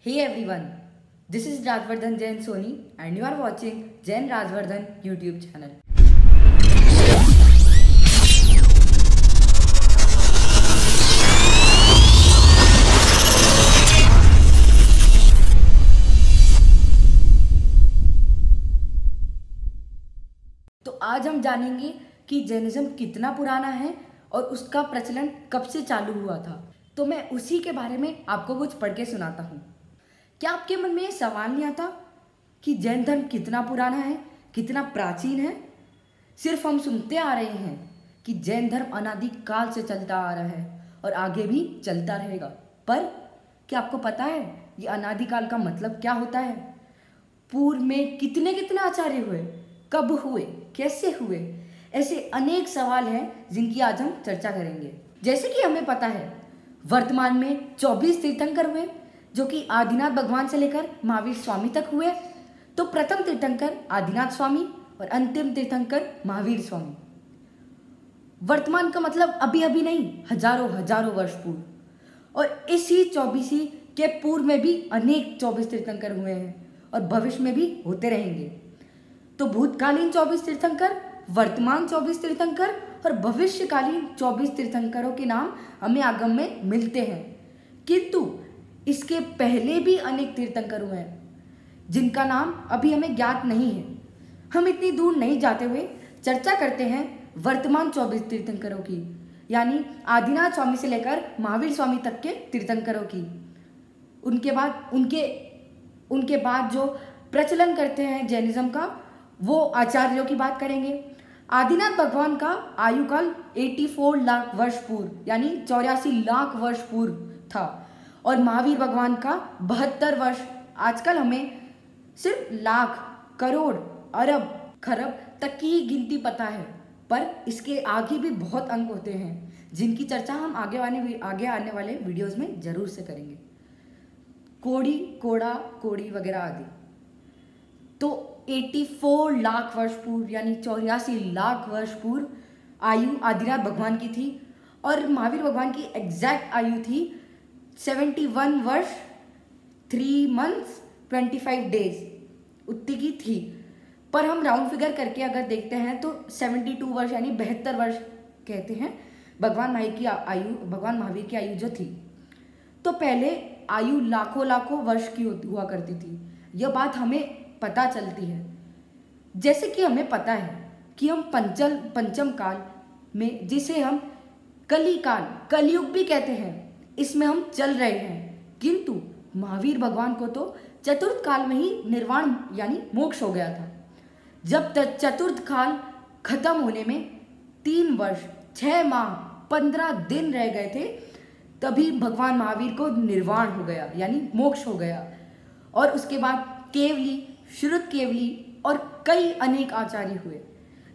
Hey everyone, this is Rajvardhan Jain Soni and you are watching Jain Rajvardhan YouTube channel. तो आज हम जानेंगे कि जैनिज्म कितना पुराना है और उसका प्रचलन कब से चालू हुआ था। तो मैं उसी के बारे में आपको कुछ पढ़ के सुनाता हूँ। क्या आपके मन में ये सवाल नहीं आता कि जैन धर्म कितना पुराना है, कितना प्राचीन है? सिर्फ हम सुनते आ रहे हैं कि जैन धर्म अनादि काल से चलता आ रहा है और आगे भी चलता रहेगा। पर क्या आपको पता है ये अनादिकाल का मतलब क्या होता है? पूर्व में कितने आचार्य हुए, कब हुए, कैसे हुए? ऐसे अनेक सवाल हैं जिनकी आज हम चर्चा करेंगे। जैसे कि हमें पता है वर्तमान में 24 तीर्थंकर हुए जो कि आदिनाथ भगवान से लेकर महावीर स्वामी तक हुए। तो प्रथम तीर्थंकर आदिनाथ स्वामी और अंतिम तीर्थंकर महावीर स्वामी। वर्तमान का मतलब अभी अभी नहीं, हजारों वर्ष पूर्व। और इसी 24 के पूर्व में भी अनेक 24 तीर्थंकर हुए हैं और भविष्य में भी होते रहेंगे। तो भूतकालीन 24 तीर्थंकर, वर्तमान 24 तीर्थंकर और भविष्यकालीन 24 तीर्थंकरों के नाम हमें आगम में मिलते हैं। किंतु इसके पहले भी अनेक तीर्थंकर हुए हैं जिनका नाम अभी हमें ज्ञात नहीं है। हम इतनी दूर नहीं जाते हुए चर्चा करते हैं वर्तमान 24 तीर्थंकरों की, यानी आदिनाथ स्वामी से लेकर महावीर स्वामी तक के तीर्थंकरों की। उनके बाद जो प्रचलन करते हैं जैनिज्म का, वो आचार्यों की बात करेंगे। आदिनाथ भगवान का आयु काल 84 लाख वर्ष पूर्व यानी 84 लाख वर्ष पूर्व था और महावीर भगवान का 72 वर्ष। आजकल हमें सिर्फ लाख, करोड़, अरब, खरब तक की ही गिनती पता है, पर इसके आगे भी बहुत अंक होते हैं जिनकी चर्चा हम आगे आने वाले वीडियोस में जरूर से करेंगे। कोड़ी, कोड़ा, कोड़ी वगैरह आदि। तो 84 लाख वर्ष पूर्व यानी 84 लाख वर्ष पूर्व आयु आदिनाथ भगवान की थी और महावीर भगवान की एग्जैक्ट आयु थी 71 वर्ष 3 मंथ्स 25 डेज उतनी की थी। पर हम राउंड फिगर करके अगर देखते हैं तो 72 वर्ष यानी 72 वर्ष कहते हैं भगवान महावीर की आयु जो थी। तो पहले आयु लाखों वर्ष की हुआ करती थी। यह बात हमें पता चलती है। जैसे कि हमें पता है कि हम पंचम काल में, जिसे हम कलयुग भी कहते हैं, इसमें हम चल रहे हैं। किंतु महावीर भगवान को तो चतुर्थ काल में ही निर्वाण यानी मोक्ष हो गया था। जब तक चतुर्थ काल खत्म होने में 3 वर्ष 6 माह 15 दिन रह गए थे, तभी भगवान महावीर को निर्वाण हो गया यानी मोक्ष हो गया। और उसके बाद केवली, श्रुत केवली और कई अनेक आचार्य हुए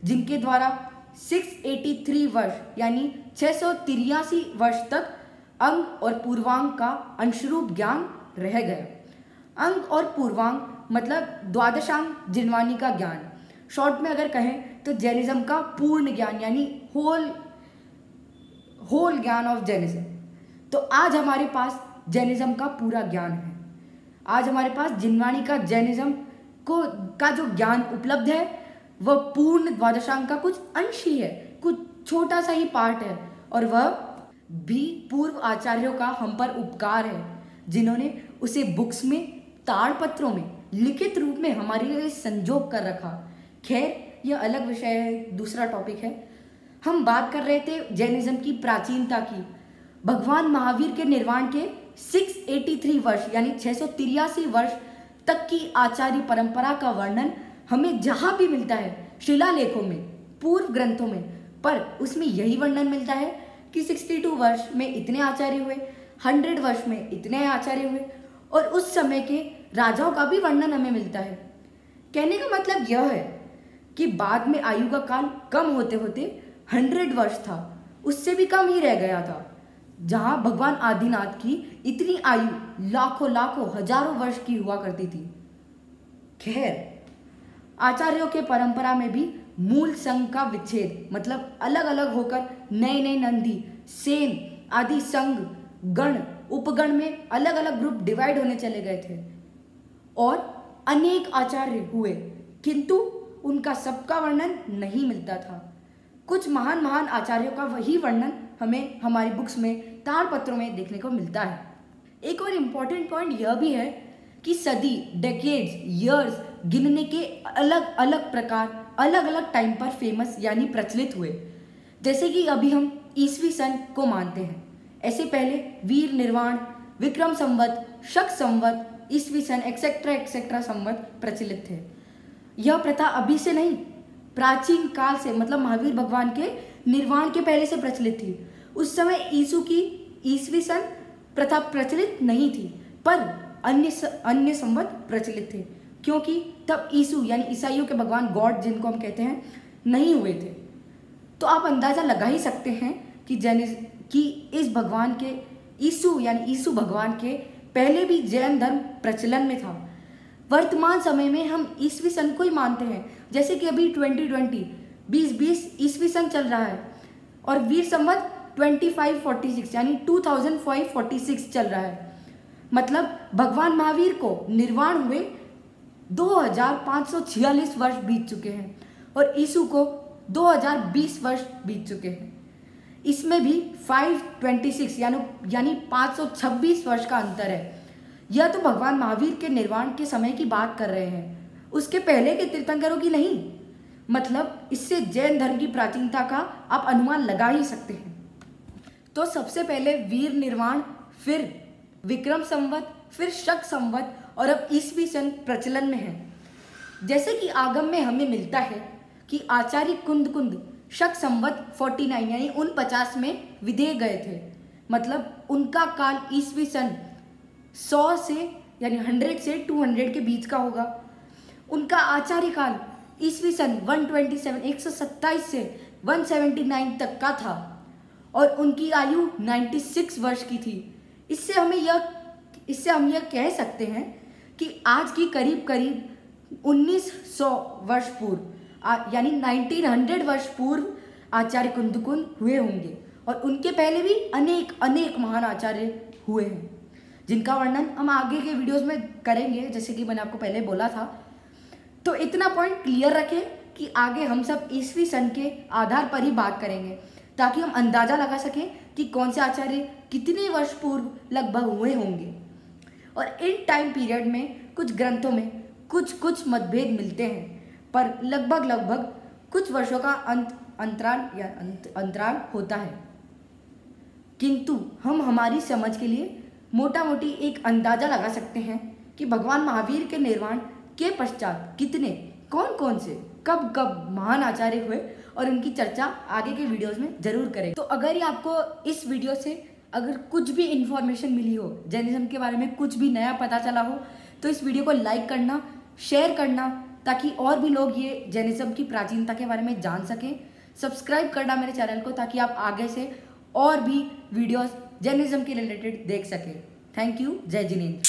जिनके द्वारा 683 वर्ष यानी 683 वर्ष तक अंग और पूर्वांग का अंशरूप ज्ञान रह गया। अंग और पूर्वांग मतलब द्वादशांग जिनवानी का ज्ञान। शॉर्ट में अगर कहें तो जैनिज्म का पूर्ण ज्ञान यानी होल ज्ञान ऑफ जैनिज्म। तो आज हमारे पास जैनिज्म का पूरा ज्ञान है। आज हमारे पास जिनवानी का जैनिज्म का जो ज्ञान उपलब्ध है वह पूर्ण द्वादशांग का कुछ अंश ही है, कुछ छोटा सा ही पार्ट है। और वह भी पूर्व आचार्यों का हम पर उपकार है जिन्होंने उसे बुक्स में, ताड़पत्रों में, लिखित रूप में हमारे लिए संजोग कर रखा। खैर यह अलग विषय है, दूसरा टॉपिक है। हम बात कर रहे थे जैनिज्म की प्राचीनता की। भगवान महावीर के निर्वाण के 683 वर्ष यानी 683 वर्ष तक की आचार्य परंपरा का वर्णन हमें जहां भी मिलता है, शिलालेखों में, पूर्व ग्रंथों में, पर उसमें यही वर्णन मिलता है कि 62 वर्ष में इतने आचार्य हुए, 100 वर्ष में इतने आचार्य हुए। और उस समय के राजाओं का भी वर्णन हमें मिलता है। कहने का मतलब यह है कि बाद में आयु का काल कम होते होते 100 वर्ष था, उससे भी कम ही रह गया था। जहां भगवान आदिनाथ की इतनी आयु लाखों हजारों वर्ष की हुआ करती थी। खैर, आचार्यों के परंपरा में भी मूल संघ का विच्छेद मतलब अलग अलग होकर नए नंदी, सेन आदि संघ गण उपगण में अलग अलग ग्रुप डिवाइड होने चले गए थे और अनेक आचार्य हुए, किंतु उनका सबका वर्णन नहीं मिलता था। कुछ महान महान आचार्यों का वही वर्णन हमें हमारी बुक्स में, ताड़पत्रों में देखने को मिलता है। एक और इम्पॉर्टेंट पॉइंट यह भी है कि सदी, डेकेड्स, ईयर्स गिनने के अलग अलग प्रकार अलग अलग टाइम पर फेमस यानी प्रचलित हुए। जैसे कि अभी हम ईसवी सन को मानते हैं, ऐसे पहले वीर निर्वाण, विक्रम संवत, शक संवत, ईसवी सन एक्सेट्रा एक्सेट्रा संवत प्रचलित थे। यह प्रथा अभी से नहीं, प्राचीन काल से, मतलब महावीर भगवान के निर्वाण के पहले से प्रचलित थी। उस समय यीशु की ईसवी सन प्रथा प्रचलित नहीं थी, पर अन्य संवत प्रचलित थे, क्योंकि तब यीशु यानी ईसाइयों के भगवान, गॉड जिनको हम कहते हैं, नहीं हुए थे। तो आप अंदाजा लगा ही सकते हैं कि इस भगवान के यीशु यानी यीशु भगवान के पहले भी जैन धर्म प्रचलन में था। वर्तमान समय में हम ईसवी सन को ही मानते हैं, जैसे कि अभी 2020 ईसवी सन चल रहा है और वीर संवत 2546 यानी 2546 चल रहा है। मतलब भगवान महावीर को निर्वाण हुए 2546 वर्ष बीत चुके हैं और यीशु को 2020 वर्ष बीत चुके हैं। इसमें भी 526 यानी 526 वर्ष का अंतर है। यह तो भगवान महावीर के निर्वाण के समय की बात कर रहे हैं, उसके पहले के तीर्थंकरों की नहीं। मतलब इससे जैन धर्म की प्राचीनता का आप अनुमान लगा ही सकते हैं। तो सबसे पहले वीर निर्वाण, फिर विक्रम संवत, फिर शक संवत और अब ईसवी सन प्रचलन में है। जैसे कि आगम में हमें मिलता है कि आचार्य कुंद शक संवत 49 यानी 49 में विदेह गए थे। मतलब उनका काल ईसवी सन 100 से यानी 100 से 200 के बीच का होगा। उनका आचार्य काल ईसवी सन 127 से 179 तक का था और उनकी आयु 96 वर्ष की थी। इससे हम यह कह सकते हैं कि आज की करीब 1900 वर्ष पूर्व यानी 1900 वर्ष पूर्व आचार्य कुंद हुए होंगे और उनके पहले भी अनेक महान आचार्य हुए हैं, जिनका वर्णन हम आगे के वीडियोस में करेंगे, जैसे कि मैंने आपको पहले बोला था। तो इतना पॉइंट क्लियर रखें कि आगे हम सब ईसवी सन के आधार पर ही बात करेंगे, ताकि हम अंदाजा लगा सकें कि कौन से आचार्य कितने वर्ष पूर्व लगभग हुए होंगे। और इन टाइम पीरियड में कुछ ग्रंथों में कुछ मतभेद मिलते हैं, पर लगभग कुछ वर्षों का अंतराल होता है। किंतु हम हमारी समझ के लिए मोटा मोटी एक अंदाजा लगा सकते हैं कि भगवान महावीर के निर्वाण के पश्चात कौन से कब महान आचार्य हुए, और उनकी चर्चा आगे के वीडियोस में जरूर करें। तो अगर ये आपको इस वीडियो से अगर कुछ भी इंफॉर्मेशन मिली हो, जैनिज्म के बारे में कुछ भी नया पता चला हो, तो इस वीडियो को लाइक करना, शेयर करना, ताकि और भी लोग ये जैनिज्म की प्राचीनता के बारे में जान सकें। सब्सक्राइब करना मेरे चैनल को, ताकि आप आगे से और भी वीडियोस जैनिज्म के रिलेटेड देख सकें। Thank you. जय जिनेंद्र।